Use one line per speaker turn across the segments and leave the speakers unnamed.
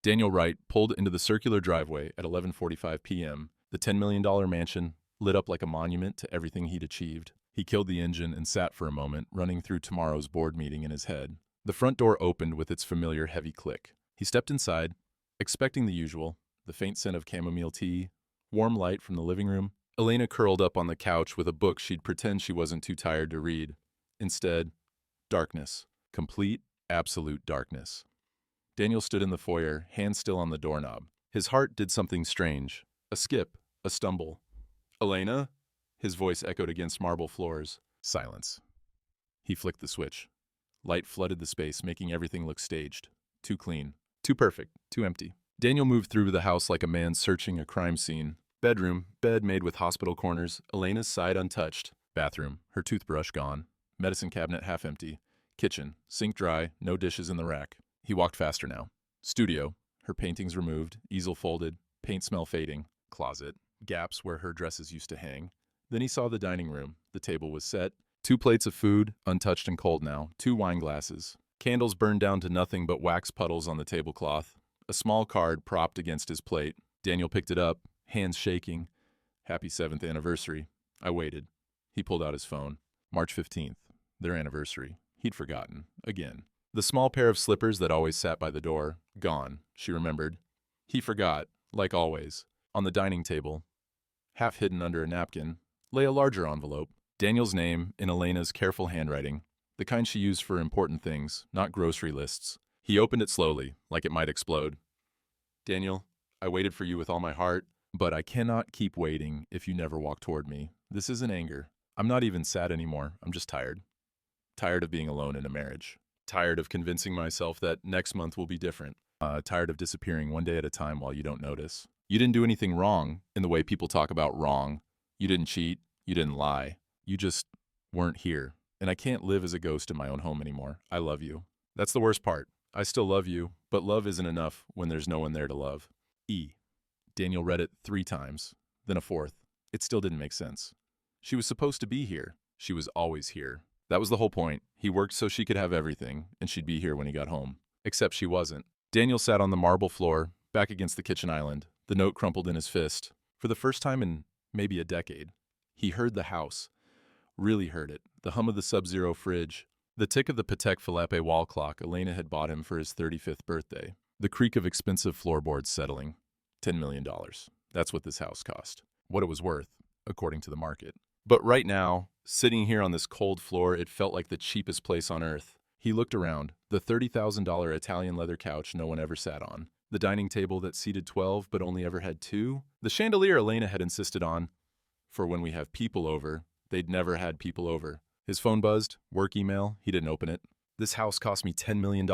Daniel Wright pulled into the circular driveway at 11:45 p.m. The $10 million mansion lit up like a monument to everything he'd achieved. He killed the engine and sat for a moment, running through tomorrow's board meeting in his head. The front door opened with its familiar heavy click. He stepped inside, expecting the usual, the faint scent of chamomile tea, warm light from the living room. Elena curled up on the couch with a book she'd pretend she wasn't too tired to read. Instead, darkness. Complete, absolute darkness. Daniel stood in the foyer, hand still on the doorknob. His heart did something strange. A skip, a stumble. "Elena?" His voice echoed against marble floors. Silence. He flicked the switch. Light flooded the space, making everything look staged. Too clean. Too perfect. Too empty. Daniel moved through the house like a man searching a crime scene. Bedroom, bed made with hospital corners, Elena's side untouched. Bathroom, her toothbrush gone. Medicine cabinet half empty. Kitchen, sink dry, no dishes in the rack. He walked faster now. Studio, her paintings removed, easel folded, paint smell fading. Closet, gaps where her dresses used to hang. Then he saw the dining room. The table was set. 2 plates of food, untouched and cold now. 2 wine glasses. Candles burned down to nothing but wax puddles on the tablecloth. A small card propped against his plate. Daniel picked it up, hands shaking. "Happy 7th anniversary." I waited. He pulled out his phone. March 15th. Their anniversary. He'd forgotten. Again. The small pair of slippers that always sat by the door. Gone, she remembered. He forgot, like always. On the dining table, half hidden under a napkin, lay a larger envelope. Daniel's name in Elena's careful handwriting. The kind she used for important things, not grocery lists. He opened it slowly, like it might explode. "Daniel, I waited for you with all my heart, but I cannot keep waiting if you never walk toward me. This isn't anger. I'm not even sad anymore. I'm just tired. Tired of being alone in a marriage. Tired of convincing myself that next month will be different. Tired of disappearing one day at a time while you don't notice. You didn't do anything wrong in the way people talk about wrong. You didn't cheat. You didn't lie. You just weren't here. And I can't live as a ghost in my own home anymore. I love you. That's the worst part. I still love you, but love isn't enough when there's no one there to love." E. Daniel read it 3 times, then a 4th. It still didn't make sense. She was supposed to be here. She was always here. That was the whole point. He worked so she could have everything, and she'd be here when he got home. Except she wasn't. Daniel sat on the marble floor, back against the kitchen island, the note crumpled in his fist. For the first time in maybe a decade, he heard the house. Really heard it. The hum of the Sub-Zero fridge. The tick of the Patek Philippe wall clock Elena had bought him for his 35th birthday. The creak of expensive floorboards settling. $10 million. That's what this house cost. What it was worth, according to the market. But right now, sitting here on this cold floor, it felt like the cheapest place on earth. He looked around. The $30,000 Italian leather couch no one ever sat on. The dining table that seated 12 but only ever had 2. The chandelier Elena had insisted on. For when we have people over, they'd never had people over. His phone buzzed. Work email. He didn't open it. "This house cost me $10 million,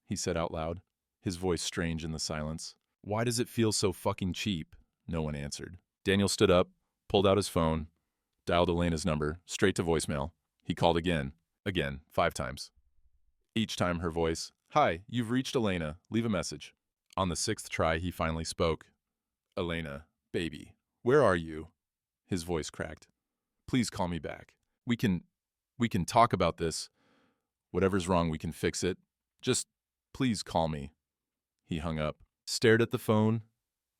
he said out loud, his voice strange in the silence. "Why does it feel so fucking cheap?" No one answered. Daniel stood up, pulled out his phone, dialed Elena's number, straight to voicemail. He called again. Again, 5 times. Each time her voice, "Hi, you've reached Elena. Leave a message." On the 6th try, he finally spoke. "Elena, baby, where are you?" His voice cracked. "Please call me back. We can talk about this. Whatever's wrong, we can fix it. Just please call me." He hung up, stared at the phone,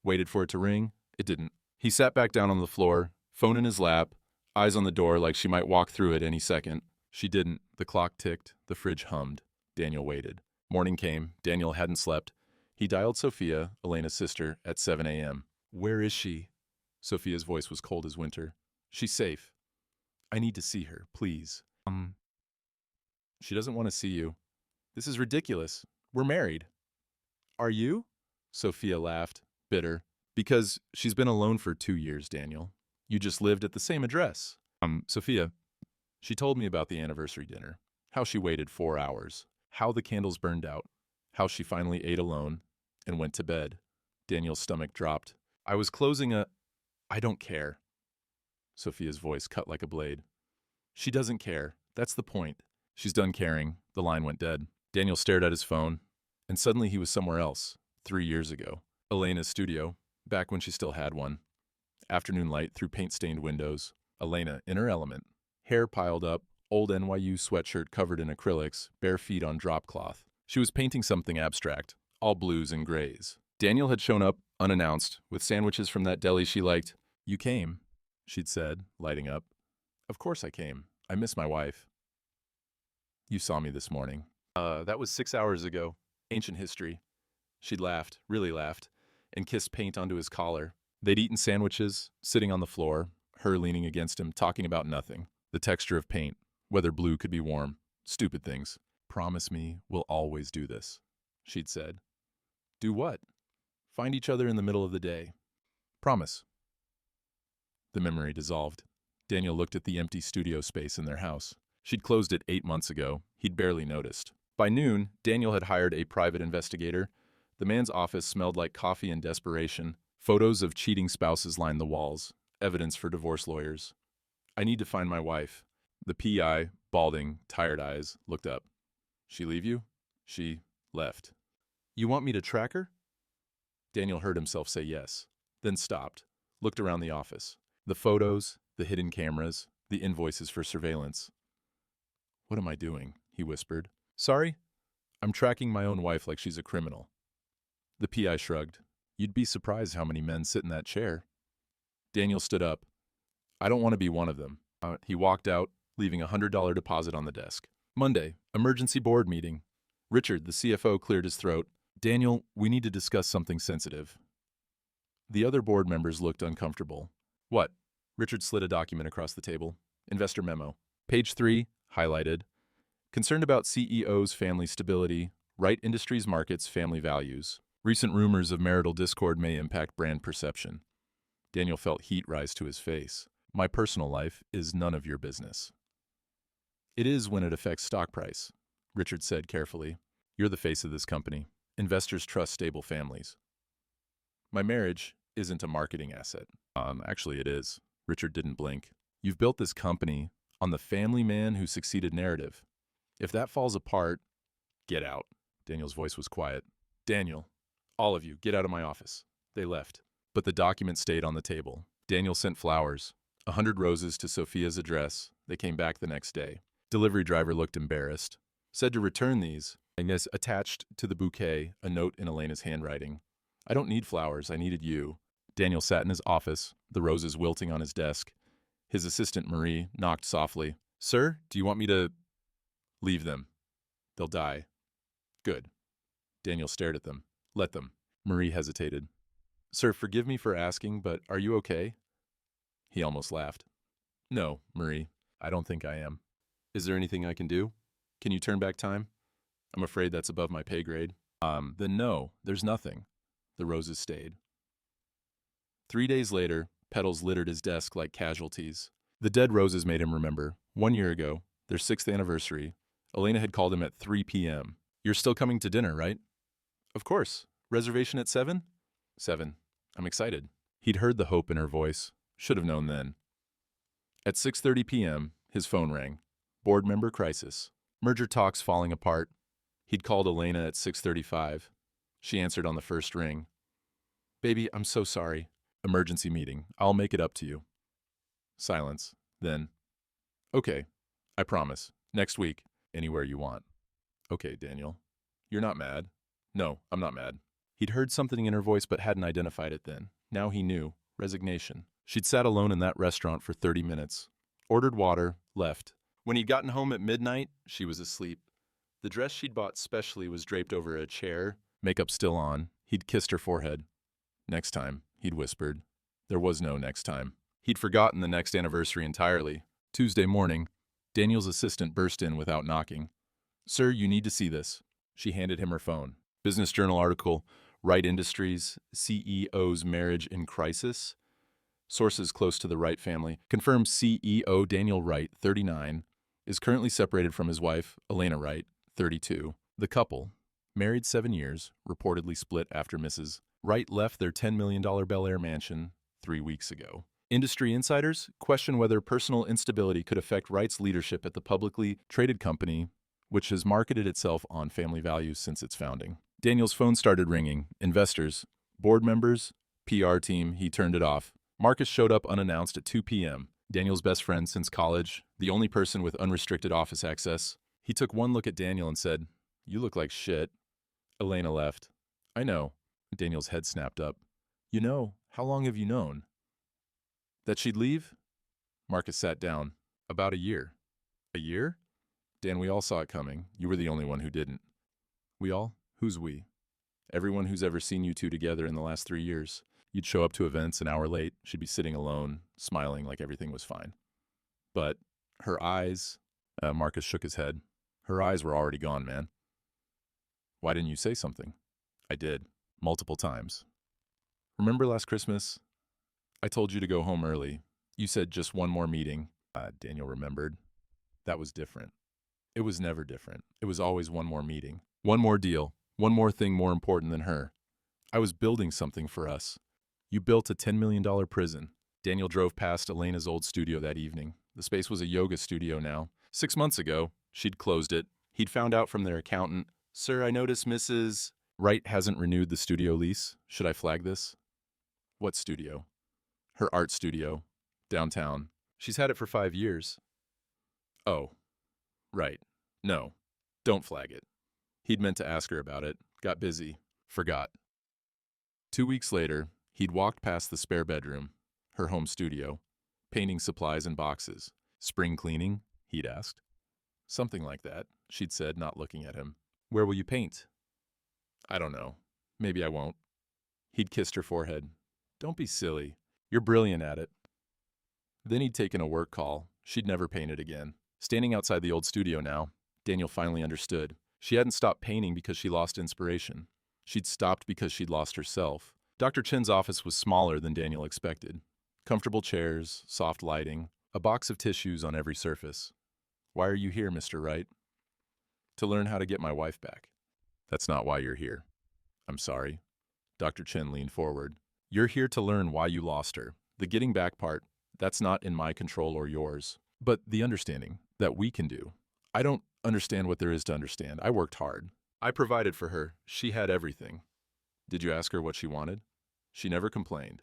waited for it to ring. It didn't. He sat back down on the floor, phone in his lap, eyes on the door like she might walk through it any second. She didn't. The clock ticked. The fridge hummed. Daniel waited. Morning came. Daniel hadn't slept. He dialed Sophia, Elena's sister, at 7 a.m. "Where is she?" Sophia's voice was cold as winter. "She's safe. I need to see her, please." She doesn't want to see you. This is ridiculous. We're married." "Are you?" Sophia laughed, bitter. "Because she's been alone for 2 years, Daniel. You just lived at the same address." Sophia. She told me about the anniversary dinner. How she waited 4 hours. How the candles burned out. How she finally ate alone and went to bed. Daniel's stomach dropped. "I was closing a... I don't care." Sophia's voice cut like a blade. "She doesn't care. That's the point. She's done caring." The line went dead. Daniel stared at his phone, and suddenly he was somewhere else, 3 years ago. Elena's studio, back when she still had one. Afternoon light through paint-stained windows. Elena in her element. Hair piled up, old NYU sweatshirt covered in acrylics, bare feet on drop cloth. She was painting something abstract, all blues and grays. Daniel had shown up, unannounced, with sandwiches from that deli she liked. "You came," she'd said, lighting up. "Of course I came. I miss my wife." "You saw me this morning." That was 6 hours ago. Ancient history." She'd laughed, really laughed, and kissed paint onto his collar. They'd eaten sandwiches, sitting on the floor, her leaning against him, talking about nothing. The texture of paint, whether blue could be warm, stupid things. "Promise me we'll always do this," she'd said. "Do what?" "Find each other in the middle of the day." "Promise." The memory dissolved. Daniel looked at the empty studio space in their house. She'd closed it 8 months ago. He'd barely noticed. By noon, Daniel had hired a private investigator. The man's office smelled like coffee and desperation. Photos of cheating spouses lined the walls, evidence for divorce lawyers. "I need to find my wife." The PI, balding, tired eyes, looked up. "She leave you?" "She left." "You want me to track her?" Daniel heard himself say yes, then stopped, looked around the office. The photos, the hidden cameras, the invoices for surveillance. "What am I doing?" he whispered. "Sorry? I'm tracking my own wife like she's a criminal." The PI shrugged. "You'd be surprised how many men sit in that chair." Daniel stood up. "I don't want to be one of them." He walked out, leaving a $100 deposit on the desk. Monday, emergency board meeting. Richard, the CFO, cleared his throat. "Daniel, we need to discuss something sensitive." The other board members looked uncomfortable. "What?" Richard slid a document across the table. "Investor memo. Page 3, highlighted. Concerned about CEO's family stability, Wright Industries markets family values. Recent rumors of marital discord may impact brand perception." Daniel felt heat rise to his face. "My personal life is none of your business." "It is when it affects stock price," Richard said carefully. "You're the face of this company. Investors trust stable families." "My marriage isn't a marketing asset." Actually it is." Richard didn't blink. "You've built this company on the family man who succeeded narrative. If that falls apart, get out." Daniel's voice was quiet. "Daniel, all of you, get out of my office." They left. But the document stayed on the table. Daniel sent flowers, 100 roses to Sophia's address. They came back the next day. Delivery driver looked embarrassed. Said to return these, and as attached to the bouquet, a note in Elena's handwriting. "I don't need flowers, I needed you." Daniel sat in his office, the roses wilting on his desk. His assistant, Marie, knocked softly. "Sir, do you want me to—" "Leave them. They'll die." "Good." Daniel stared at them. "Let them." Marie hesitated. "Sir, forgive me for asking, but are you okay?" He almost laughed. "No, Marie, I don't think I am." "Is there anything I can do? Can you turn back time?" "I'm afraid that's above my pay grade." Then no, there's nothing." The roses stayed. 3 days later, petals littered his desk like casualties. The dead roses made him remember. 1 year ago, their 6th anniversary, Elena had called him at 3 p.m. "You're still coming to dinner, right?" "Of course. Reservation at 7? 7. I'm excited." He'd heard the hope in her voice. Should have known then. At 6:30 p.m., his phone rang. Board member crisis. Merger talks falling apart. He'd called Elena at 6:35. She answered on the first ring. "Baby, I'm so sorry." "Emergency meeting. I'll make it up to you." Silence. Then, "Okay, I promise. Next week, anywhere you want." "Okay, Daniel. You're not mad?" "No, I'm not mad." He'd heard something in her voice but hadn't identified it then. Now he knew. Resignation. She'd sat alone in that restaurant for 30 minutes. Ordered water, left. When he'd gotten home at midnight, she was asleep. The dress she'd bought specially was draped over a chair, makeup still on. He'd kissed her forehead. "Next time," he'd whispered. There was no next time. He'd forgotten the next anniversary entirely. Tuesday morning, Daniel's assistant burst in without knocking. "Sir, you need to see this." She handed him her phone. Business Journal article, Wright Industries, CEO's marriage in crisis. Sources close to the Wright family confirm CEO Daniel Wright, 39, is currently separated from his wife, Elena Wright, 32. The couple, married 7 years, reportedly split after Mrs. Wright left their $10 million Bel Air mansion 3 weeks ago. Industry insiders question whether personal instability could affect Wright's leadership at the publicly traded company, which has marketed itself on family values since its founding. Daniel's phone started ringing. Investors, board members, PR team. He turned it off. Marcus showed up unannounced at 2 p.m. Daniel's best friend since college, the only person with unrestricted office access. He took one look at Daniel and said, "You look like shit." Elena left. I know. Daniel's head snapped up. You know, how long have you known? That she'd leave? Marcus sat down. About a year. A year? Dan, we all saw it coming. You were the only one who didn't. We all? Who's we? Everyone who's ever seen you two together in the last 3 years. You'd show up to events an hour late. She'd be sitting alone, smiling like everything was fine. But her eyes, Marcus shook his head. Her eyes were already gone, man. Why didn't you say something? I did. Multiple times. Remember last Christmas? I told you to go home early. You said just one more meeting. Daniel remembered. That was different. It was never different. It was always one more meeting. One more deal. One more thing more important than her. I was building something for us. You built a $10 million prison. Daniel drove past Elena's old studio that evening. The space was a yoga studio now. 6 months ago, she'd closed it. He'd found out from their accountant, Sir, I notice Mrs. Wright hasn't renewed the studio lease. Should I flag this? What studio? Her art studio. Downtown. She's had it for 5 years. Oh. Right. No. Don't flag it. He'd meant to ask her about it. Got busy. Forgot. 2 weeks later, he'd walked past the spare bedroom, her home studio, painting supplies in boxes. Spring cleaning? He'd asked. Something like that, she'd said, not looking at him. Where will you paint? I don't know. Maybe I won't. He'd kissed her forehead. Don't be silly. You're brilliant at it. Then he'd taken a work call. She'd never painted again. Standing outside the old studio now, Daniel finally understood. She hadn't stopped painting because she lost inspiration. She'd stopped because she'd lost herself. Dr. Chen's office was smaller than Daniel expected. Comfortable chairs, soft lighting, a box of tissues on every surface. Why are you here, Mr. Wright? To learn how to get my wife back. That's not why you're here. I'm sorry. Dr. Chen leaned forward. You're here to learn why you lost her. The getting back part, that's not in my control or yours. But the understanding that we can do. I don't understand what there is to understand. I worked hard. I provided for her. She had everything. Did you ask her what she wanted? She never complained.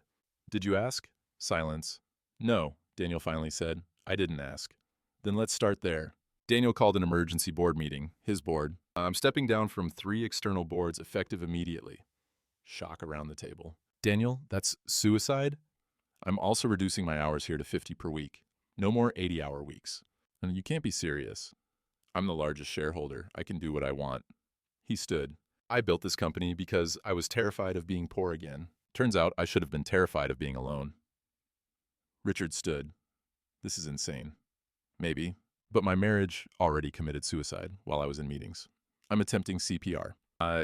Did you ask? Silence. No, Daniel finally said. I didn't ask. Then let's start there. Daniel called an emergency board meeting, his board. I'm stepping down from 3 external boards effective immediately. Shock around the table. Daniel, that's suicide? I'm also reducing my hours here to 50 per week. No more 80-hour weeks. And you can't be serious. I'm the largest shareholder. I can do what I want. He stood. I built this company because I was terrified of being poor again. Turns out I should have been terrified of being alone. Richard stood. This is insane. Maybe. But my marriage already committed suicide while I was in meetings. I'm attempting CPR.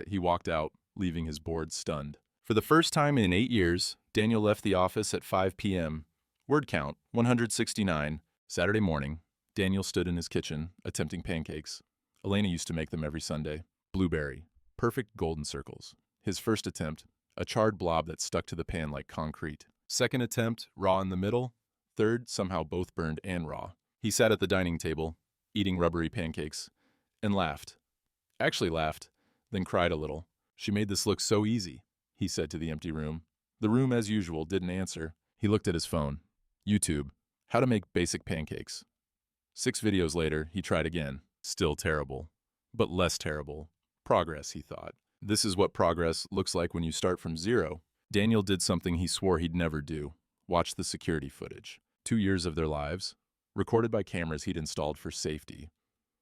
He walked out, leaving his board stunned. For the first time in 8 years, Daniel left the office at 5 p.m. Word count, 169. Saturday morning, Daniel stood in his kitchen, attempting pancakes. Elena used to make them every Sunday. Blueberry. Perfect golden circles. His first attempt, a charred blob that stuck to the pan like concrete. Second attempt, raw in the middle. Third, somehow both burned and raw. He sat at the dining table, eating rubbery pancakes, and laughed. Actually laughed, then cried a little. She made this look so easy, he said to the empty room. The room, as usual, didn't answer. He looked at his phone. YouTube. How to make basic pancakes. 6 videos later, he tried again. Still terrible. But less terrible. Progress, he thought. This is what progress looks like when you start from zero. Daniel did something he swore he'd never do. Watch the security footage. 2 years of their lives, recorded by cameras he'd installed for safety.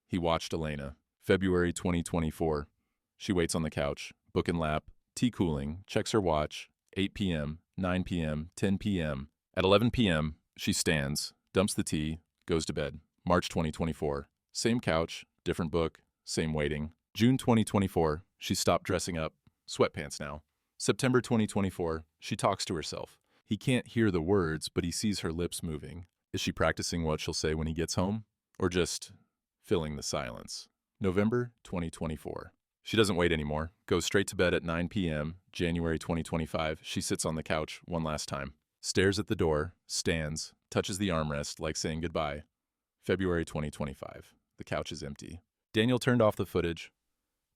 He watched Elena. February 2024. She waits on the couch, book and lap, tea cooling, checks her watch. 8 p.m., 9 p.m., 10 p.m. At 11 p.m., she stands, dumps the tea, goes to bed. March 2024. Same couch, different book, same waiting. June 2024. She stopped dressing up. Sweatpants now. September 2024. She talks to herself. He can't hear the words, but he sees her lips moving. Is she practicing what she'll say when he gets home? Or just filling the silence? November 2024. She doesn't wait anymore. Goes straight to bed at 9 p.m. January 2025. She sits on the couch one last time. Stares at the door, stands, touches the armrest like saying goodbye. February 2025. The couch is empty. Daniel turned off the footage.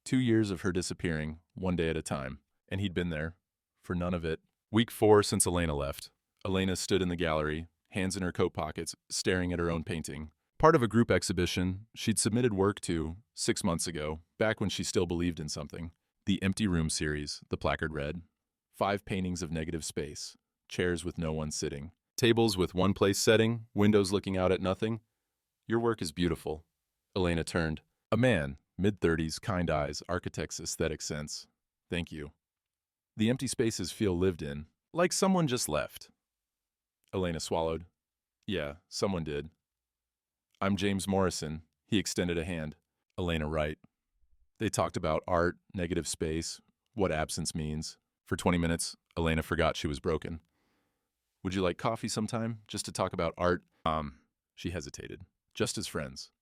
2 years of her disappearing, one day at a time. And he'd been there. For none of it. Week 4 since Elena left. Elena stood in the gallery, hands in her coat pockets, staring at her own painting. Part of a group exhibition she'd submitted work to 6 months ago, back when she still believed in something. The Empty Room series, the placard read. 5 paintings of negative space. Chairs with no one sitting. Tables with one place setting, windows looking out at nothing. Your work is beautiful. Elena turned. A man, mid-30s, kind eyes, architect's aesthetic sense. Thank you. The empty spaces feel lived in, like someone just left. Elena swallowed. Yeah, someone did. I'm James Morrison. He extended a hand. Elena right. They talked about art, negative space, what absence means. For 20 minutes, Elena forgot she was broken. Would you like coffee sometime, just to talk about art? She hesitated. Just as friends.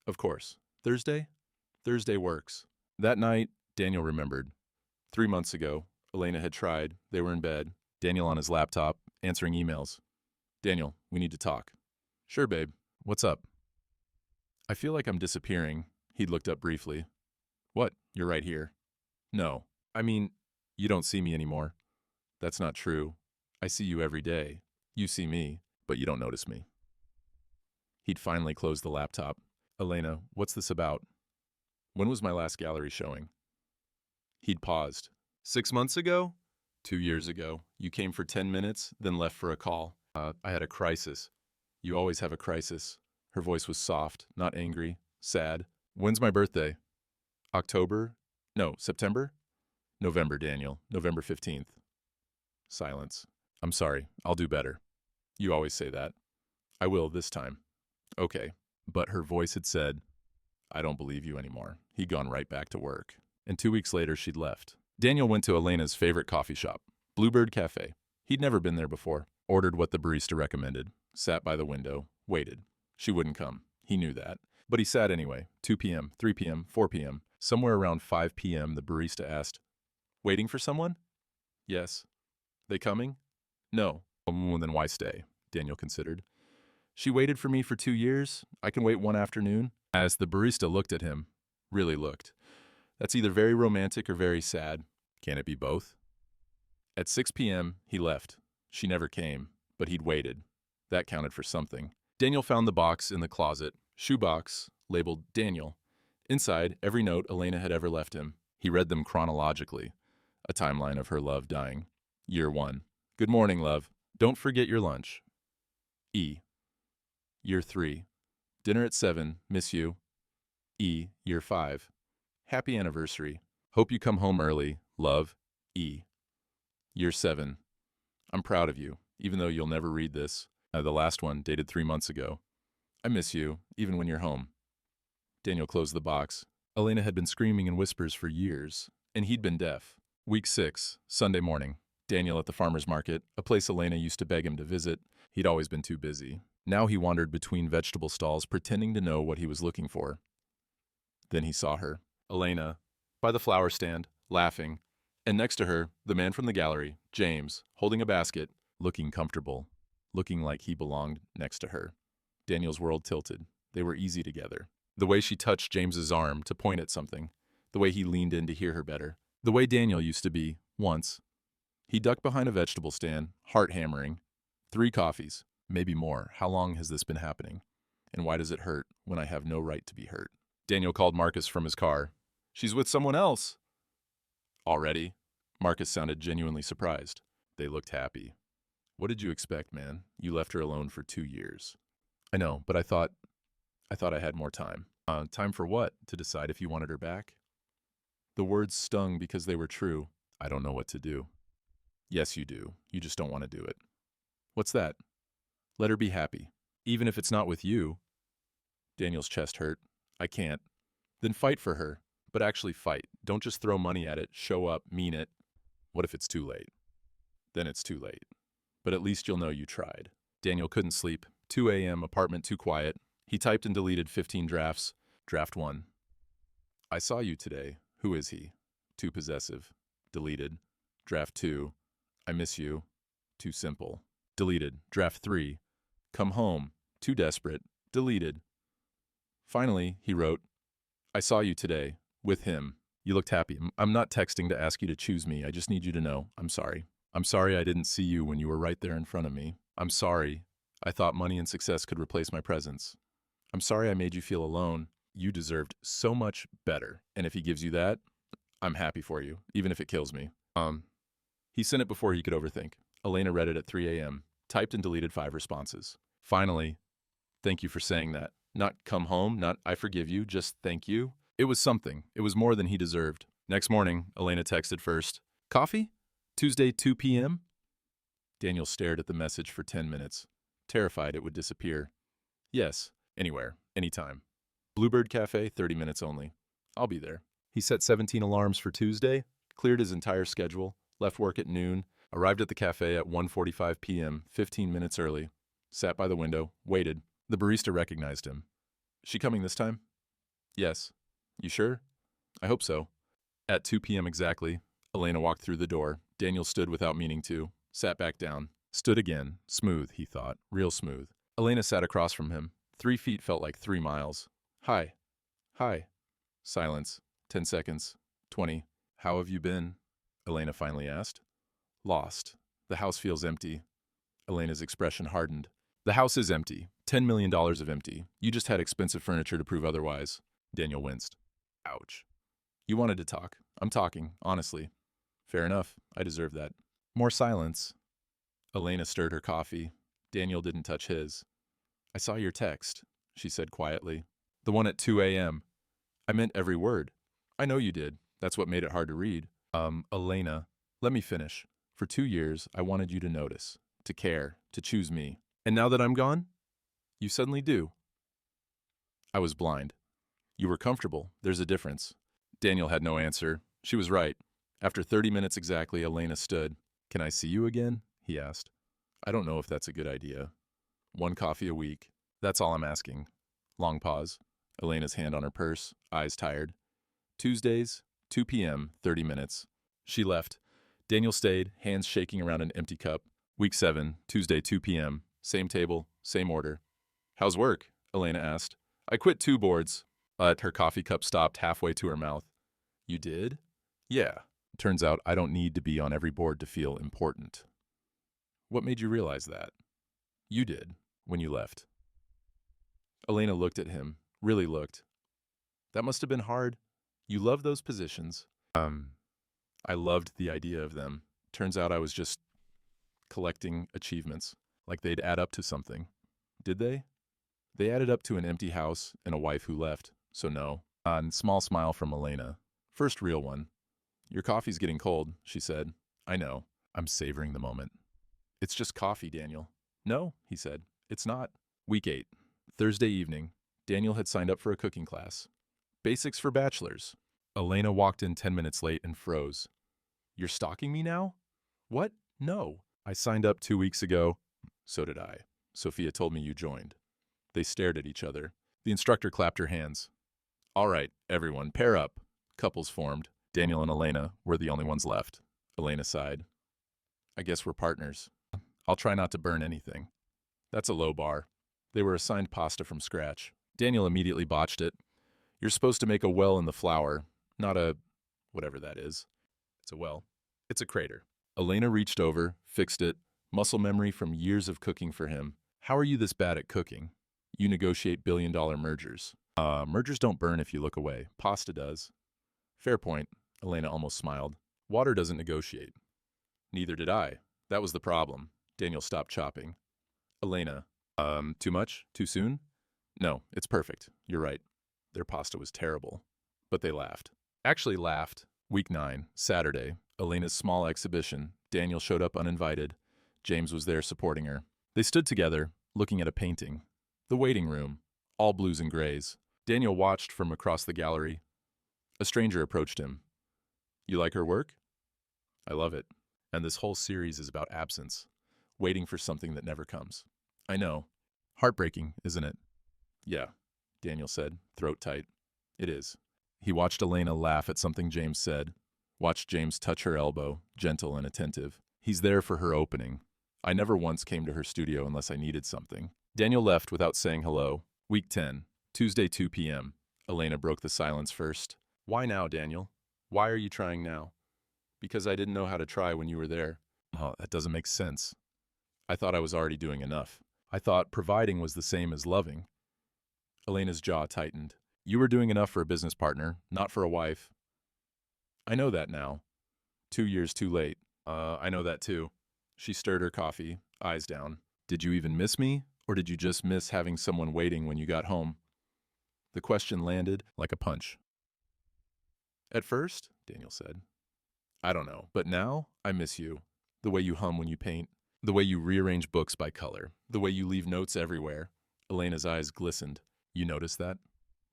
Of course. Thursday? Thursday works. That night, Daniel remembered. 3 months ago, Elena had tried. They were in bed. Daniel on his laptop, answering emails. Daniel, we need to talk. Sure, babe. What's up? I feel like I'm disappearing. He'd looked up briefly. What? You're right here. No. I mean, you don't see me anymore. That's not true. I see you every day. You see me, but you don't notice me. He'd finally closed the laptop. Elena, what's this about? When was my last gallery showing? He'd paused. 6 months ago? 2 years ago. You came for 10 minutes, then left for a call. I had a crisis. You always have a crisis. Her voice was soft, not angry, sad. When's my birthday? October? No, September? November, Daniel. November 15th. Silence. I'm sorry. I'll do better. You always say that. I will this time. Okay. But her voice had said, I don't believe you anymore. He'd gone right back to work. And 2 weeks later, she'd left. Daniel went to Elena's favorite coffee shop, Bluebird Cafe. He'd never been there before. Ordered what the barista recommended. Sat by the window. Waited. She wouldn't come. He knew that. But he sat anyway. 2 p.m., 3 p.m., 4 p.m. Somewhere around 5 p.m., the barista asked, Waiting for someone? Yes. They coming? No. Well, then why stay? Daniel considered. She waited for me for 2 years. I can wait one afternoon. As the barista looked at him, really looked. That's either very romantic or very sad. Can it be both? At 6 p.m., he left. She never came, but he'd waited. That counted for something. Daniel found the box in the closet, shoebox, labeled Daniel. Inside, every note Elena had ever left him. He read them chronologically. A timeline of her love dying. Year 1. Good morning, love. Don't forget your lunch. E. Year 3. Dinner at 7. Miss you. E. Year 5. Happy anniversary. Hope you come home early. Love. E. Year 7. I'm proud of you, even though you'll never read this. The last one, dated 3 months ago. I miss you, even when you're home. Daniel closed the box. Elena had been screaming in whispers for years, and he'd been deaf. Week 6, Sunday morning. Daniel at the farmer's market, a place Elena used to beg him to visit. He'd always been too busy. Now he wandered between vegetable stalls, pretending to know what he was looking for. Then he saw her, Elena, by the flower stand, laughing, and next to her, the man from the gallery, James, holding a basket, looking comfortable, looking like he belonged next to her. Daniel's world tilted. They were easy together. The way she touched James's arm to point at something, the way he leaned in to hear her better, the way Daniel used to be, once. He ducked behind a vegetable stand, heart hammering. 3 coffees, maybe more. How long has this been happening? And why does it hurt when I have no right to be hurt? Daniel called Marcus from his car. She's with someone else. Already? Marcus sounded genuinely surprised. They looked happy. What did you expect, man? You left her alone for 2 years. I know, but I thought I had more time. Time for what? To decide if you wanted her back? The words stung because they were true. I don't know what to do. Yes, you do. You just don't want to do it. What's that? Let her be happy. Even if it's not with you. Daniel's chest hurt. I can't. Then fight for her. But actually fight. Don't just throw money at it, show up, mean it. What if it's too late? Then it's too late. But at least you'll know you tried. Daniel couldn't sleep. 2 a.m., apartment too quiet. He typed and deleted 15 drafts. Draft 1. I saw you today. Who is he? Too possessive. Deleted. Draft 2. I miss you. Too simple. Deleted. Draft 3. Come home. Too desperate. Deleted. Finally, he wrote, I saw you today. With him. You looked happy. I'm not texting to ask you to choose me. I just need you to know. I'm sorry. I'm sorry I didn't see you when you were right there in front of me. I'm sorry. I thought money and success could replace my presence. I'm sorry I made you feel alone. You deserved so much better. And if he gives you that, I'm happy for you, even if it kills me. He sent it before he could overthink. Elena read it at 3 a.m., typed and deleted 5 responses. Finally, thank you for saying that. Not come home, not I forgive you, just thank you. It was something. It was more than he deserved. Next morning, Elena texted first. Coffee? Tuesday, 2 p.m.? Daniel stared at the message for 10 minutes, terrified it would disappear. Yes, anywhere, anytime. Bluebird Cafe, 30 minutes only. I'll be there. He set 17 alarms for Tuesday, cleared his entire schedule, left work at noon, arrived at the cafe at 1:45 p.m., 15 minutes early, sat by the window, waited. The barista recognized him. She coming this time? Yes. You sure? I hope so. At 2 p.m. exactly, Elena walked through the door. Daniel stood without meaning to, sat back down, stood again. Smooth, he thought, real smooth. Elena sat across from him. 3 feet felt like 3 miles. Hi. Hi. Silence. 10 seconds. 20. How have you been? Elena finally asked. Lost. The house feels empty. Elena's expression hardened. The house is empty. $10 million of empty. You just had expensive furniture to prove otherwise. Daniel winced. Ouch. You wanted to talk. I'm talking, honestly. Fair enough. I deserve that. More silence. Elena stirred her coffee. Daniel didn't touch his. I saw your text, she said quietly. The one at 2 a.m. I meant every word. I know you did. That's what made it hard to read. Elena, let me finish. For 2 years, I wanted you to notice, to care, to choose me. And now that I'm gone, you suddenly do. I was blind. You were comfortable. There's a difference. Daniel had no answer. She was right. After 30 minutes exactly, Elena stood. Can I see you again? He asked. I don't know if that's a good idea. 1 coffee a week. That's all I'm asking. Long pause. Elena's hand on her purse, eyes tired. Tuesdays, 2 p.m., 30 minutes. She left. Daniel stayed, hands shaking around an empty cup. Week 7, Tuesday, 2 p.m. Same table, same order. How's work? Elena asked. I quit 2 boards. But her coffee cup stopped halfway to her mouth. You did? Yeah. Turns out I don't need to be on every board to feel important. What made you realize that? You did, when you left. Elena looked at him, really looked. That must have been hard. You loved those positions. I loved the idea of them. Turns out I was just collecting achievements, like they'd add up to something. Did they? They added up to an empty house and a wife who left, so no. Small smile from Elena. First real one. Your coffee's getting cold, she said. I know. I'm savoring the moment. It's just coffee, Daniel. No, he said. It's not. Week 8. Thursday evening. Daniel had signed up for a cooking class. Basics for bachelors. Elena walked in 10 minutes late and froze. You're stalking me now? What? No. I signed up 2 weeks ago. So did I. Sophia told me you joined. They stared at each other. The instructor clapped her hands. All right, everyone, pair up. Couples formed. Daniel and Elena were the only ones left. Elena sighed. I guess we're partners. I'll try not to burn anything. That's a low bar. They were assigned pasta from scratch. Daniel immediately botched it. You're supposed to make a well in the flour, not a whatever that is. It's a well. It's a crater. Elena reached over, fixed it, muscle memory from years of cooking for him. How are you this bad at cooking? You negotiate billion-dollar mergers. Mergers don't burn if you look away. Pasta does. Fair point. Elena almost smiled. Water doesn't negotiate. Neither did I. That was the problem. Daniel stopped chopping. Elena, too much? Too soon? No, it's perfect. You're right. Their pasta was terrible. But they laughed. Actually laughed. Week 9, Saturday, Elena's small exhibition. Daniel showed up uninvited. James was there supporting her. They stood together, looking at a painting. The waiting room, all blues and grays. Daniel watched from across the gallery. A stranger approached him. You like her work? I love it. And this whole series is about absence, waiting for something that never comes. I know. Heartbreaking, isn't it? Yeah, Daniel said, throat tight. It is. He watched Elena laugh at something James said, watched James touch her elbow, gentle and attentive. He's there for her opening. I never once came to her studio unless I needed something. Daniel left without saying hello. Week 10, Tuesday 2 p.m. Elena broke the silence first. Why now, Daniel? Why are you trying now? Because I didn't know how to try when you were there. Oh, that doesn't make sense. I thought I was already doing enough. I thought providing was the same as loving. Elena's jaw tightened. You were doing enough for a business partner, not for a wife. I know that now. 2 years too late. I know that too. She stirred her coffee, eyes down. Did you even miss me? Or did you just miss having someone waiting when you got home? The question landed like a punch. At first, Daniel said, I don't know, but now I miss you. The way you hum when you paint, the way you rearrange books by color, the way you leave notes everywhere. Elena's eyes glistened. You notice that?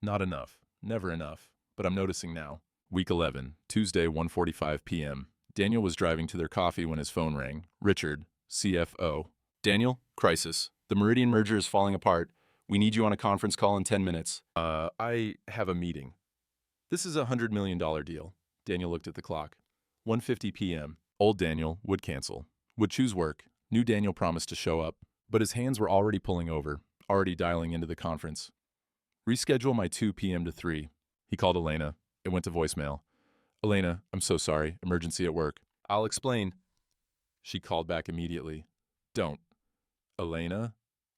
Not enough. Never enough. But I'm noticing now. Week 11, Tuesday, 1:45 p.m. Daniel was driving to their coffee when his phone rang. Richard, CFO. Daniel, crisis. The Meridian merger is falling apart. We need you on a conference call in 10 minutes. I have a meeting. This is a $100 million deal. Daniel looked at the clock. 1:50 p.m. Old Daniel would cancel, would choose work. New Daniel promised to show up, but his hands were already pulling over, already dialing into the conference. Reschedule my 2 p.m. to 3. He called Elena. It went to voicemail. Elena, I'm so sorry. Emergency at work. I'll explain. She called back immediately. Don't. Elena,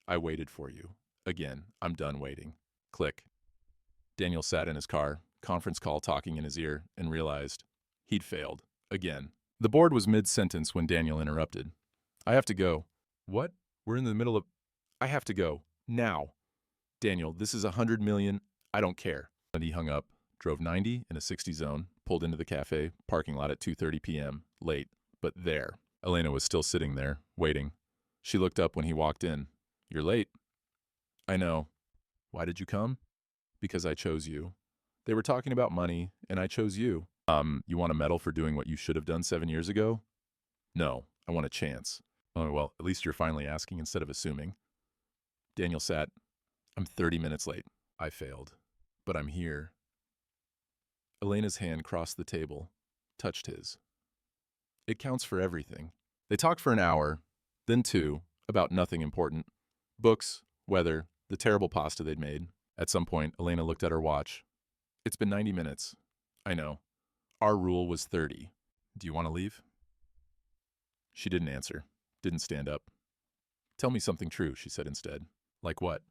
I waited for you. Again, I'm done waiting. Click. Daniel sat in his car, conference call talking in his ear, and realized he'd failed. Again. The board was mid-sentence when Daniel interrupted. I have to go. What? We're in the middle of... I have to go. Now. Daniel, this is $100 million. I don't care. And he hung up, drove 90 in a 60 zone, pulled into the cafe, parking lot at 2:30 p.m. Late, but there. Elena was still sitting there, waiting. She looked up when he walked in. You're late. I know. Why did you come? Because I chose you. They were talking about money, and I chose you. You want a medal for doing what you should have done 7 years ago? No, I want a chance. Oh, well, at least you're finally asking instead of assuming. Daniel sat. I'm 30 minutes late. I failed. But I'm here. Elena's hand crossed the table, touched his. It counts for everything. They talked for an hour, then 2, about nothing important. Books, weather, the terrible pasta they'd made. At some point, Elena looked at her watch. It's been 90 minutes. I know. Our rule was 30. Do you want to leave? She didn't answer, didn't stand up. Tell me something true, she said instead. Like what?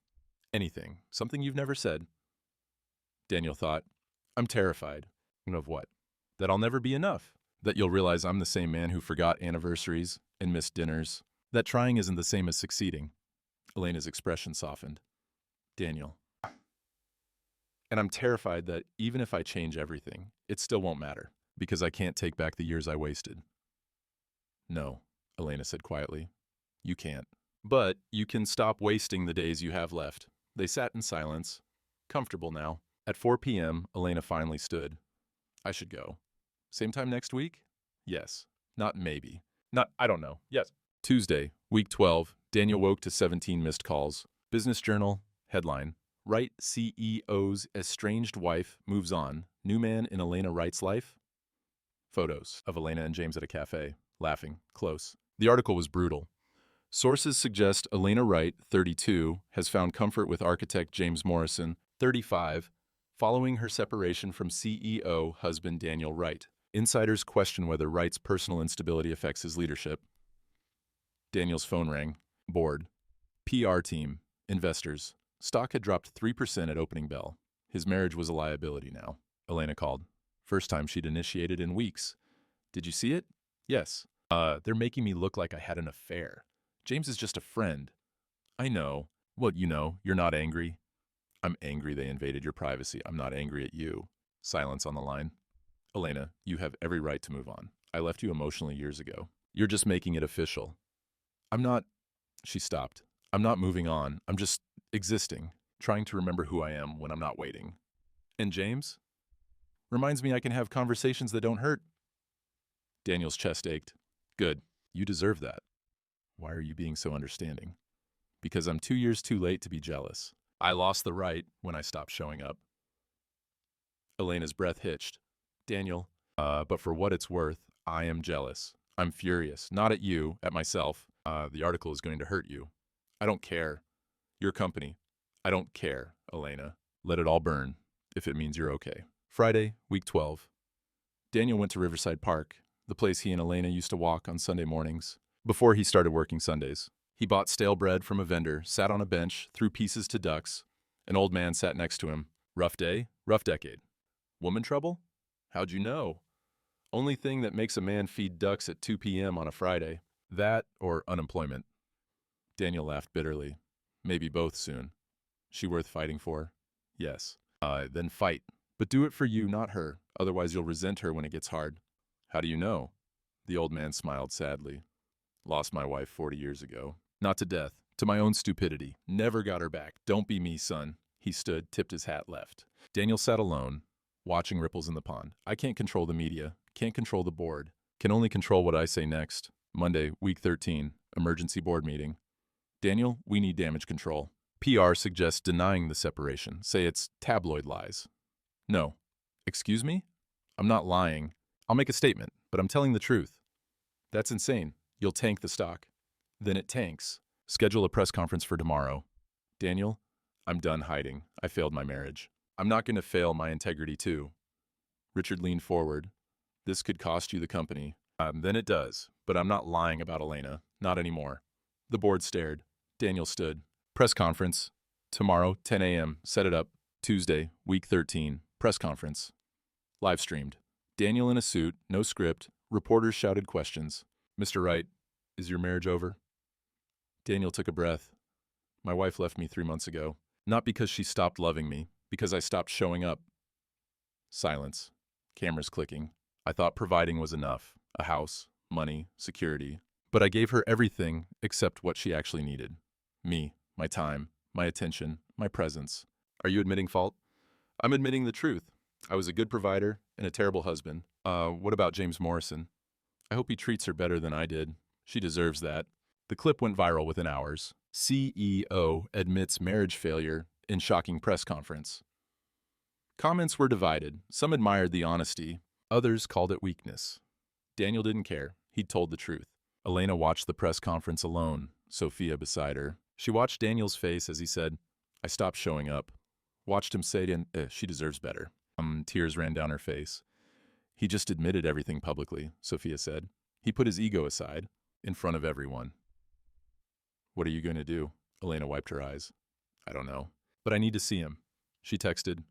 Anything. Something you've never said. Daniel thought, I'm terrified. Of what? That I'll never be enough. That you'll realize I'm the same man who forgot anniversaries and missed dinners. That trying isn't the same as succeeding. Elena's expression softened. Daniel. And I'm terrified that even if I change everything, it still won't matter, because I can't take back the years I wasted. No, Elena said quietly. You can't. But you can stop wasting the days you have left. They sat in silence, comfortable now. At 4 p.m., Elena finally stood. I should go. Same time next week? Yes. Not maybe. Not, I don't know. Yes. Tuesday, week 12, Daniel woke to 17 missed calls. Business Journal, headline. Wright CEO's estranged wife moves on. New man in Elena Wright's life? Photos of Elena and James at a cafe, laughing, close. The article was brutal. Sources suggest Elena Wright, 32, has found comfort with architect James Morrison, 35, following her separation from CEO husband Daniel Wright. Insiders question whether Wright's personal instability affects his leadership. Daniel's phone rang. Board. PR team. Investors. Stock had dropped 3% at opening bell. His marriage was a liability now. Elena called. First time she'd initiated in weeks. Did you see it? Yes. They're making me look like I had an affair. James is just a friend. I know. Well, you know, you're not angry. I'm angry they invaded your privacy. I'm not angry at you. Silence on the line. Elena, you have every right to move on. I left you emotionally years ago. You're just making it official. I'm not... She stopped. I'm not moving on. I'm just existing, trying to remember who I am when I'm not waiting. And James? Reminds me I can have conversations that don't hurt. Daniel's chest ached. Good. You deserve that. Why are you being so understanding? Because I'm 2 years too late to be jealous. I lost the right when I stopped showing up. Elena's breath hitched. Daniel, but for what it's worth, I am jealous. I'm furious. Not at you, at myself. The article is going to hurt you. I don't care. Your company. I don't care, Elena. Let it all burn, if it means you're okay. Friday, week 12. Daniel went to Riverside Park, the place he and Elena used to walk on Sunday mornings, before he started working Sundays. He bought stale bread from a vendor, sat on a bench, threw pieces to ducks. An old man sat next to him. Rough day, rough decade. Woman trouble? How'd you know? Only thing that makes a man feed ducks at 2 p.m. on a Friday. That or unemployment. Daniel laughed bitterly. Maybe both soon. She worth fighting for? Yes. Then fight. But do it for you, not her. Otherwise you'll resent her when it gets hard. How do you know? The old man smiled sadly. Lost my wife 40 years ago. Not to death. To my own stupidity. Never got her back. Don't be me, son. He stood, tipped his hat, left. Daniel sat alone, watching ripples in the pond. I can't control the media. Can't control the board. Can only control what I say next. Monday, week 13. Emergency board meeting. Daniel, we need damage control. PR suggests denying the separation. Say it's tabloid lies. No. Excuse me? I'm not lying. I'll make a statement, but I'm telling the truth. That's insane. You'll tank the stock. Then it tanks. Schedule a press conference for tomorrow. Daniel, I'm done hiding. I failed my marriage. I'm not going to fail my integrity too. Richard leaned forward. This could cost you the company. Then it does. But I'm not lying about Elena. Not anymore. The board stared. Daniel stood. Press conference. Tomorrow, 10 a.m. Set it up. Tuesday, week 13. Press conference. Live streamed. Daniel in a suit, no script. Reporters shouted questions. Mr. Wright, is your marriage over? Daniel took a breath. My wife left me 3 months ago. Not because she stopped loving me, because I stopped showing up. Silence. Cameras clicking. I thought providing was enough. A house, money, security. But I gave her everything except what she actually needed. Me, my time, my attention, my presence. Are you admitting fault? I'm admitting the truth. I was a good provider and a terrible husband. What about James Morrison? I hope he treats her better than I did. She deserves that. The clip went viral within hours. CEO admits marriage failure in shocking press conference. Comments were divided. Some admired the honesty. Others called it weakness. Daniel didn't care. He'd told the truth. Elena watched the press conference alone, Sophia beside her. She watched Daniel's face as he said, I stopped showing up. Watched him say she deserves better. Tears ran down her face. He just admitted everything publicly, Sophia said. He put his ego aside, in front of everyone. What are you going to do? Elena wiped her eyes. I don't know. But I need to see him. She texted,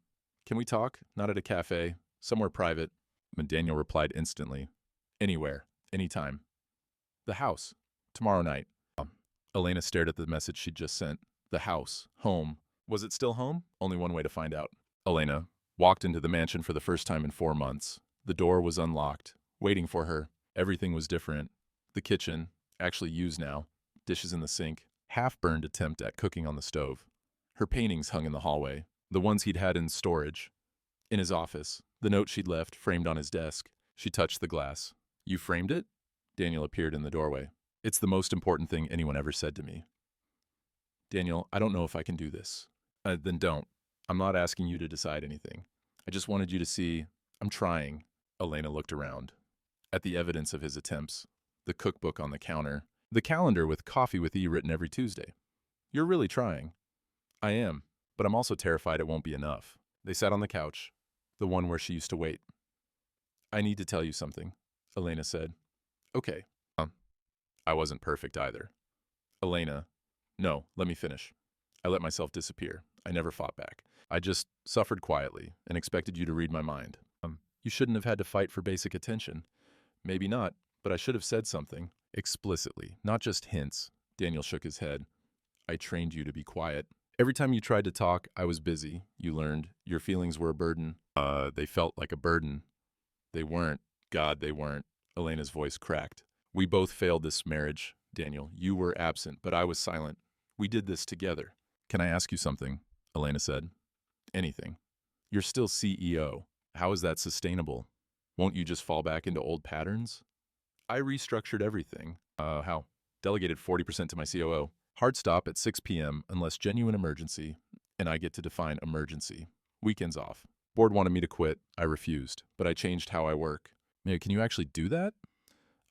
Can we talk? Not at a cafe. Somewhere private. And Daniel replied instantly. Anywhere. Anytime. The house. Tomorrow night. Elena stared at the message she'd just sent. The house. Home. Was it still home? Only one way to find out. Elena walked into the mansion for the first time in 4 months. The door was unlocked, waiting for her. Everything was different. The kitchen, actually used now. Dishes in the sink. Half-burned attempt at cooking on the stove. Her paintings hung in the hallway. The ones he'd had in storage. In his office. The note she'd left, framed on his desk. She touched the glass. You framed it? Daniel appeared in the doorway. It's the most important thing anyone ever said to me. Daniel, I don't know if I can do this. Then don't. I'm not asking you to decide anything. I just wanted you to see, I'm trying. Elena looked around. At the evidence of his attempts. The cookbook on the counter. The calendar with coffee with E written every Tuesday. You're really trying. I am, but I'm also terrified it won't be enough. They sat on the couch, the one where she used to wait. I need to tell you something, Elena said. Okay. I wasn't perfect either. Elena, no, let me finish. I let myself disappear. I never fought back. I just suffered quietly and expected you to read my mind. You shouldn't have had to fight for basic attention. Maybe not, but I should have said something. Explicitly, not just hints. Daniel shook his head. I trained you to be quiet. Every time you tried to talk, I was busy. You learned. Your feelings were a burden. They felt like a burden. They weren't. God, they weren't. Elena's voice cracked. We both failed this marriage, Daniel. You were absent, but I was silent. We did this together. Can I ask you something? Elena said. Anything. You're still CEO. How is that sustainable? Won't you just fall back into old patterns? I restructured everything. How? Delegated 40% to my COO. Hard stop at 6 p.m. unless genuine emergency, and I get to define emergency. Weekends off. Board wanted me to quit. I refused, but I changed how I work. Mary, can you actually do that?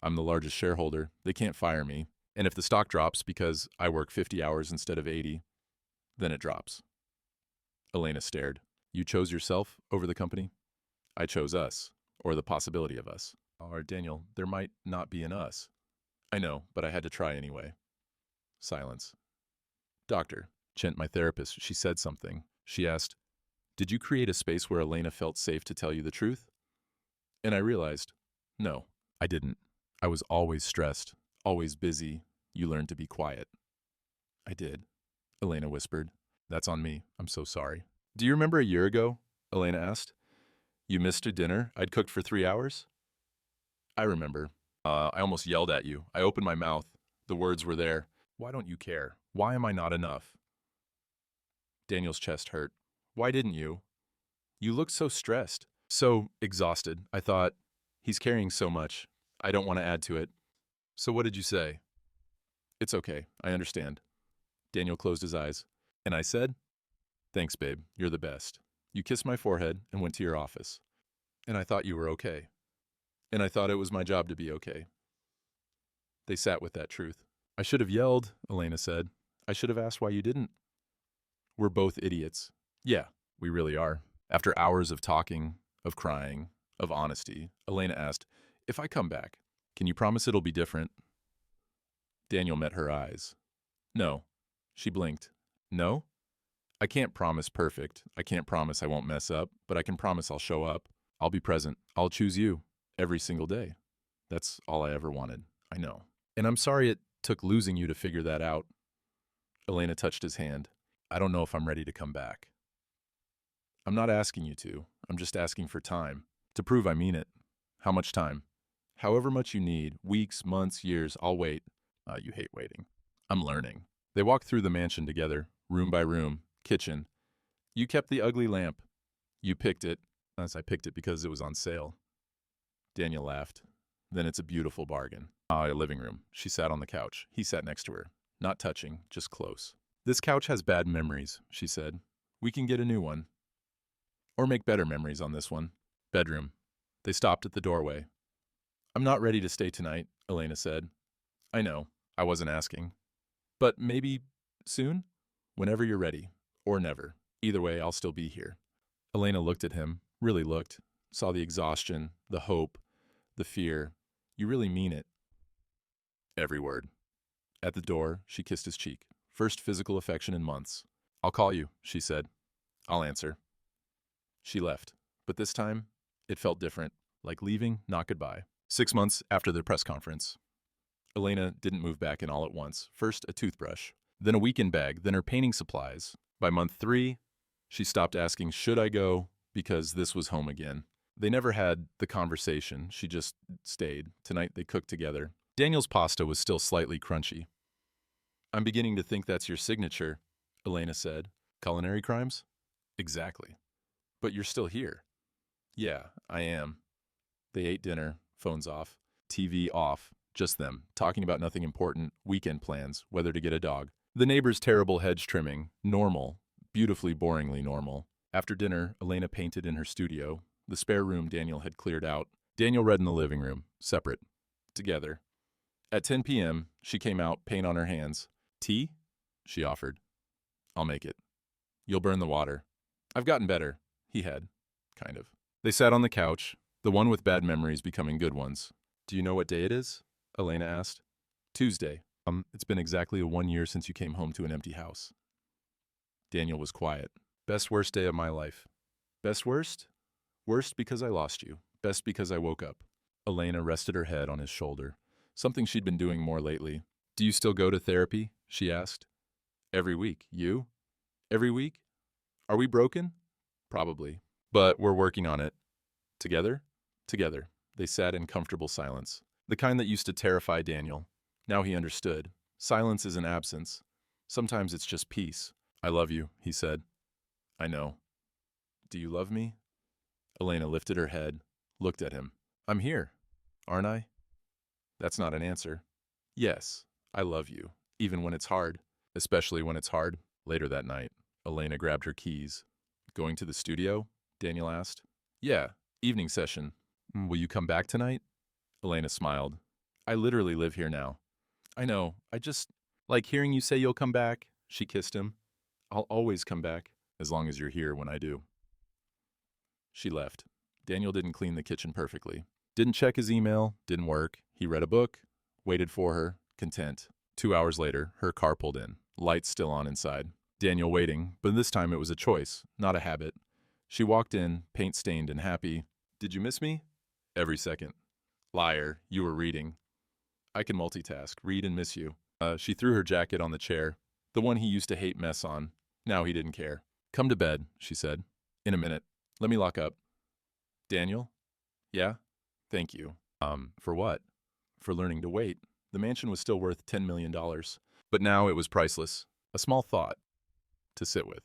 I'm the largest shareholder. They can't fire me. And if the stock drops because I work 50 hours instead of 80, then it drops. Elena stared. You chose yourself over the company? I chose us, or the possibility of us. Or Daniel, there might not be an us. I know, but I had to try anyway. Silence. Doctor, Chent, my therapist, she said something. She asked, did you create a space where Elena felt safe to tell you the truth? And I realized, No, I didn't. I was always stressed, always busy. You learned to be quiet. I did, Elena whispered. That's on me. I'm so sorry. Do you remember a year ago? Elena asked. You missed a dinner I'd cooked for 3 hours? I remember. I almost yelled at you. I opened my mouth. The words were there. Why don't you care? Why am I not enough? Daniel's chest hurt. Why didn't you? You looked so stressed, so exhausted. I thought, he's carrying so much. I don't want to add to it. So what did you say? It's okay. I understand. Daniel closed his eyes. And I said, thanks, babe. You're the best. You kissed my forehead and went to your office. And I thought you were okay. And I thought it was my job to be okay. They sat with that truth. I should have yelled, Elena said. I should have asked why you didn't. We're both idiots. Yeah, we really are. After hours of talking, of crying, of honesty, Elena asked, if I come back, can you promise it'll be different? Daniel met her eyes. No. She blinked. No? I can't promise perfect. I can't promise I won't mess up, but I can promise I'll show up. I'll be present. I'll choose you every single day. That's all I ever wanted. I know. And I'm sorry it took losing you to figure that out. Elena touched his hand. I don't know if I'm ready to come back. I'm not asking you to. I'm just asking for time. To prove I mean it. How much time? However much you need. Weeks, months, years. I'll wait. You hate waiting. I'm learning. They walked through the mansion together, room by room, kitchen. You kept the ugly lamp. You picked it, as I picked it because it was on sale. Daniel laughed. Then it's a beautiful bargain. A living room. She sat on the couch. He sat next to her. Not touching, just close. This couch has bad memories, she said. We can get a new one. Or make better memories on this one. Bedroom. They stopped at the doorway. I'm not ready to stay tonight, Elena said. I know. I wasn't asking. But maybe soon? Whenever you're ready. Or never. Either way, I'll still be here. Elena looked at him, really looked, saw the exhaustion, the hope, the fear. You really mean it. Every word. At the door, she kissed his cheek. First physical affection in months. I'll call you, she said. I'll answer. She left. But this time, it felt different. Like leaving, not goodbye. 6 months after the press conference. Elena didn't move back in all at once. First, a toothbrush. Then a weekend bag. Then her painting supplies. By month 3, she stopped asking, should I go? Because this was home again. They never had the conversation. She just stayed. Tonight they cooked together. Daniel's pasta was still slightly crunchy. I'm beginning to think that's your signature, Elena said. Culinary crimes? Exactly. But you're still here. Yeah, I am. They ate dinner, phones off, TV off, just them, talking about nothing important, weekend plans, whether to get a dog. The neighbor's terrible hedge trimming, normal, beautifully boringly normal. After dinner, Elena painted in her studio. The spare room Daniel had cleared out. Daniel read in the living room, separate, together. At 10 p.m., she came out, paint on her hands. Tea? She offered. I'll make it. You'll burn the water. I've gotten better. He had. Kind of. They sat on the couch, the one with bad memories becoming good ones. Do you know what day it is? Elena asked. Tuesday. It's been exactly 1 year since you came home to an empty house. Daniel was quiet. Best worst day of my life. Best worst? Worst because I lost you. Best because I woke up. Elena rested her head on his shoulder, something she'd been doing more lately. Do you still go to therapy? She asked. Every week. You? Every week? Are we broken? Probably. But we're working on it. Together? Together. They sat in comfortable silence. The kind that used to terrify Daniel. Now he understood. Silence is an absence. Sometimes it's just peace. I love you, he said. I know. Do you love me? Elena lifted her head, looked at him. I'm here, aren't I? That's not an answer. Yes, I love you, even when it's hard, especially when it's hard. Later that night, Elena grabbed her keys. Going to the studio? Daniel asked. Yeah, evening session. Will you come back tonight? Elena smiled. I literally live here now. I know, I just like hearing you say you'll come back. She kissed him. I'll always come back, as long as you're here when I do. She left. Daniel didn't clean the kitchen perfectly. Didn't check his email, didn't work. He read a book, waited for her, content. 2 hours later, her car pulled in, lights still on inside. Daniel waiting, but this time it was a choice, not a habit. She walked in, paint-stained and happy. Did you miss me? Every second. Liar, you were reading. I can multitask, read and miss you. She threw her jacket on the chair, the one he used to hate mess on. Now he didn't care. Come to bed, she said. In a minute. Let me lock up. Daniel? Yeah? Thank you. For what? For learning to wait. The mansion was still worth $10 million, but now it was priceless. A small thought to sit with.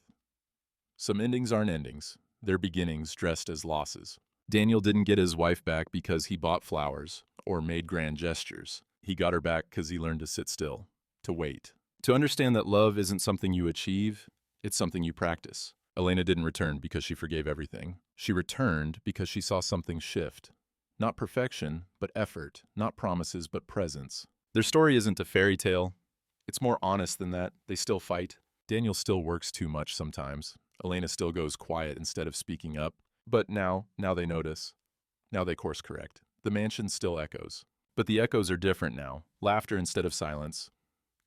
Some endings aren't endings. They're beginnings dressed as losses. Daniel didn't get his wife back because he bought flowers or made grand gestures. He got her back because he learned to sit still, to wait, to understand that love isn't something you achieve, it's something you practice. Elena didn't return because she forgave everything. She returned because she saw something shift. Not perfection, but effort. Not promises, but presence. Their story isn't a fairy tale. It's more honest than that. They still fight. Daniel still works too much sometimes. Elena still goes quiet instead of speaking up. But now they notice. Now they course correct. The mansion still echoes. But the echoes are different now. Laughter instead of silence.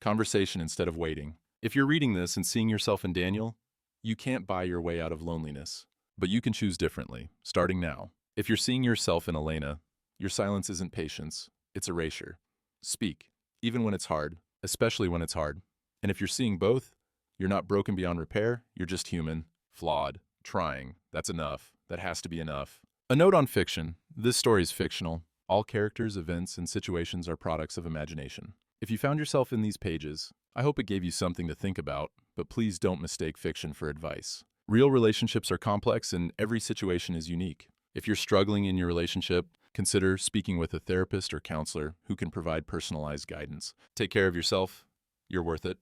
Conversation instead of waiting. If you're reading this and seeing yourself in Daniel, you can't buy your way out of loneliness. But you can choose differently, starting now. If you're seeing yourself in Elena, your silence isn't patience, it's erasure. Speak, even when it's hard, especially when it's hard. And if you're seeing both, you're not broken beyond repair, you're just human, flawed, trying. That's enough. That has to be enough. A note on fiction. This story is fictional. All characters, events, and situations are products of imagination. If you found yourself in these pages, I hope it gave you something to think about, but please don't mistake fiction for advice. Real relationships are complex and every situation is unique. If you're struggling in your relationship, consider speaking with a therapist or counselor who can provide personalized guidance. Take care of yourself. You're worth it.